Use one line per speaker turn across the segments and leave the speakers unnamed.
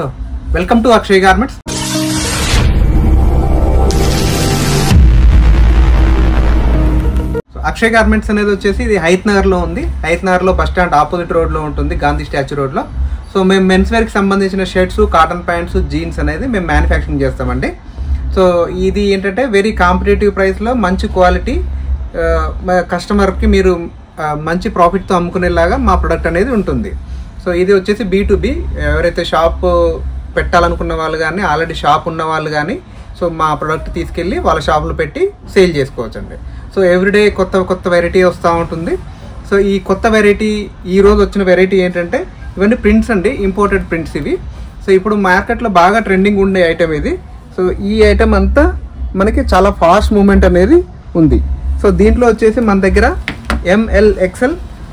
So welcome to Akshay garments. Akshay garments అనేది వచ్చేసి ఇది హైత్ నగర్లో ఉంది. హైత్ నగర్లో బస్ స్టాండ్ ఆపోజిట్ రోడ్లో ఉంటుంది, గాంధీ స్టాచ్యూ రోడ్లో. సో మేము మెన్స్ వేర్కి సంబంధించిన షర్ట్స్, కాటన్ ప్యాంట్స్, జీన్స్ అనేది మేము మ్యానుఫ్యాక్చరింగ్ చేస్తామండి. సో ఇది ఏంటంటే వెరీ కాంపిటేటివ్ ప్రైస్లో మంచి క్వాలిటీ, కస్టమర్కి మీరు మంచి ప్రాఫిట్తో అమ్ముకునేలాగా మా ప్రొడక్ట్ అనేది ఉంటుంది. సో ఇది వచ్చేసి B2B, ఎవరైతే షాప్ పెట్టాలనుకున్న వాళ్ళు కానీ, ఆల్రెడీ షాప్ ఉన్న వాళ్ళు కానీ సో మా ప్రొడక్ట్ తీసుకెళ్ళి వాళ్ళ షాపులో పెట్టి సేల్ చేసుకోవచ్చు అండి. సో ఎవ్రీడే కొత్త వెరైటీ వస్తూ ఉంటుంది. సో ఈ కొత్త వెరైటీ, ఈరోజు వచ్చిన వెరైటీ ఏంటంటే ఇవన్నీ ప్రింట్స్ అండి, ఇంపోర్టెడ్ ప్రింట్స్ ఇవి. సో ఇప్పుడు మార్కెట్లో బాగా ట్రెండింగ్ ఉండే ఐటమ్ ఇది. సో ఈ ఐటమ్ అంతా మనకి చాలా ఫాస్ట్ మూమెంట్ అనేది ఉంది. సో దీంట్లో వచ్చేసి మన దగ్గర ML-XL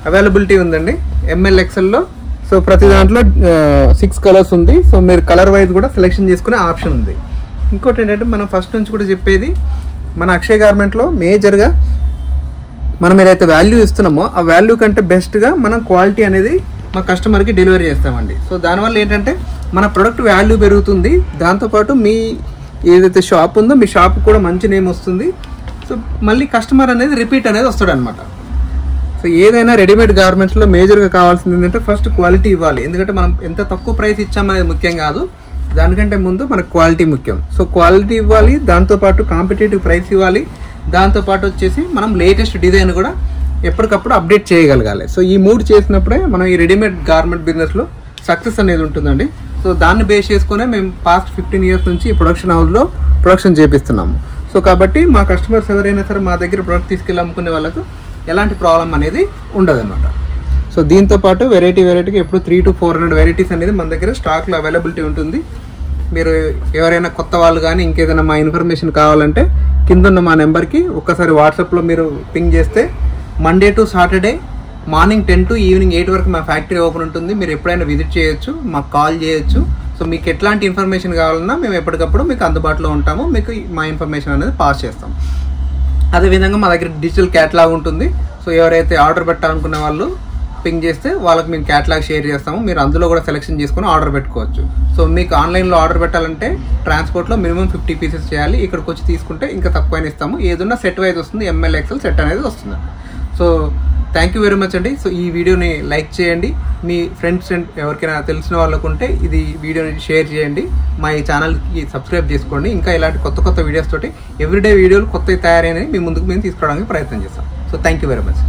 అవైలబిలిటీ ఉందండి. ML-XLలో సో ప్రతి దాంట్లో 6 కలర్స్ ఉంది. సో మీరు కలర్ వైజ్ కూడా సెలెక్షన్ చేసుకునే ఆప్షన్ ఉంది. ఇంకోటి ఏంటంటే మనం ఫస్ట్ నుంచి కూడా చెప్పేది, మన అక్షయ్ గార్మెంట్లో మేజర్గా మనం ఏదైతే వాల్యూ ఇస్తున్నామో ఆ వాల్యూ కంటే బెస్ట్గా మనం క్వాలిటీ అనేది మా కస్టమర్కి డెలివరీ చేస్తామండి. సో దానివల్ల ఏంటంటే మన ప్రొడక్ట్ వాల్యూ పెరుగుతుంది, దాంతోపాటు మీ ఏదైతే షాప్ ఉందో మీ షాప్ కూడా మంచి నేమ్ వస్తుంది. సో మళ్ళీ కస్టమర్ అనేది రిపీట్ అనేది వస్తాడు అనమాట. సో ఏదైనా రెడీమేడ్ గార్మెంట్స్లో మేజర్గా కావాల్సింది ఏంటంటే ఫస్ట్ క్వాలిటీ ఇవ్వాలి. ఎందుకంటే మనం ఎంత తక్కువ ప్రైస్ ఇచ్చామనేది ముఖ్యం కాదు, దానికంటే ముందు మనకు క్వాలిటీ ముఖ్యం. సో క్వాలిటీ ఇవ్వాలి, దాంతోపాటు కాంపిటేటివ్ ప్రైస్ ఇవ్వాలి, దాంతోపాటు వచ్చేసి మనం లేటెస్ట్ డిజైన్ కూడా ఎప్పటికప్పుడు అప్డేట్ చేయగలగాలి. సో ఈ 3 చేసినప్పుడే మనం ఈ రెడీమేడ్ గార్మెంట్ బిజినెస్లో సక్సెస్ అనేది ఉంటుందండి. సో దాన్ని బేస్ చేసుకునే మేము పాస్ట్ 15 ఇయర్స్ నుంచి ప్రొడక్షన్ హౌస్లో ప్రొడక్షన్ చేపిస్తున్నాము. సో కాబట్టి మా కస్టమర్స్ ఎవరైనా సరే మా దగ్గర ప్రొడక్ట్ తీసుకెళ్ళి అమ్ముకునే వాళ్ళకు ఎలాంటి ప్రాబ్లం అనేది ఉండదన్నమాట. సో దీంతోపాటు వెరైటీకి ఎప్పుడు 300 to 400 వెరైటీస్ అనేది మన దగ్గర స్టాక్లో అవైలబిలిటీ ఉంటుంది. మీరు ఎవరైనా కొత్త వాళ్ళు కానీ ఇంకేదైనా మా ఇన్ఫర్మేషన్ కావాలంటే కింద ఉన్న మా నెంబర్కి ఒక్కసారి వాట్సాప్లో మీరు పింగ్ చేస్తే Monday to Saturday morning 10 to evening 8 వరకు మా ఫ్యాక్టరీ ఓపెన్ ఉంటుంది. మీరు ఎప్పుడైనా విజిట్ చేయొచ్చు, మాకు కాల్ చేయొచ్చు. సో మీకు ఎట్లాంటి ఇన్ఫర్మేషన్ కావాలన్నా మేము ఎప్పటికప్పుడు మీకు అందుబాటులో ఉంటాము, మీకు మా ఇన్ఫర్మేషన్ అనేది పాస్ చేస్తాం. అదేవిధంగా మా దగ్గర డిజిటల్ క్యాటలాగ్ ఉంటుంది. సో ఎవరైతే ఆర్డర్ పెట్టాలనుకునే వాళ్ళు పింగ్ చేస్తే వాళ్ళకి మేము క్యాటలాగ్ షేర్ చేస్తాము, మీరు అందులో కూడా సెలెక్షన్ చేసుకుని ఆర్డర్ పెట్టుకోవచ్చు. సో మీకు ఆన్లైన్లో ఆర్డర్ పెట్టాలంటే ట్రాన్స్పోర్ట్లో మినిమం 50 పీసెస్ చేయాలి. ఇక్కడికి వచ్చి తీసుకుంటే ఇంకా తక్కువైనా ఇస్తాము. ఏదన్నా సెట్ వైజ్ వస్తుంది, ML-XL సెట్ అనేది వస్తుంది. So thank you very much అండి. సో ఈ వీడియోని లైక్ చేయండి, మీ ఫ్రెండ్స్ ఎవరికైనా తెలిసిన వాళ్ళకు ఉంటే ఇది వీడియోని షేర్ చేయండి, మా ఈ ఛానల్కి సబ్స్క్రైబ్ చేసుకోండి. ఇంకా ఇలాంటి కొత్త వీడియోస్ తోటి ఎవ్రీడే వీడియోలు కొత్తవి తయారైనవి మీ ముందుకు మేము తీసుకురావడానికి ప్రయత్నం చేస్తాం. So thank you very much.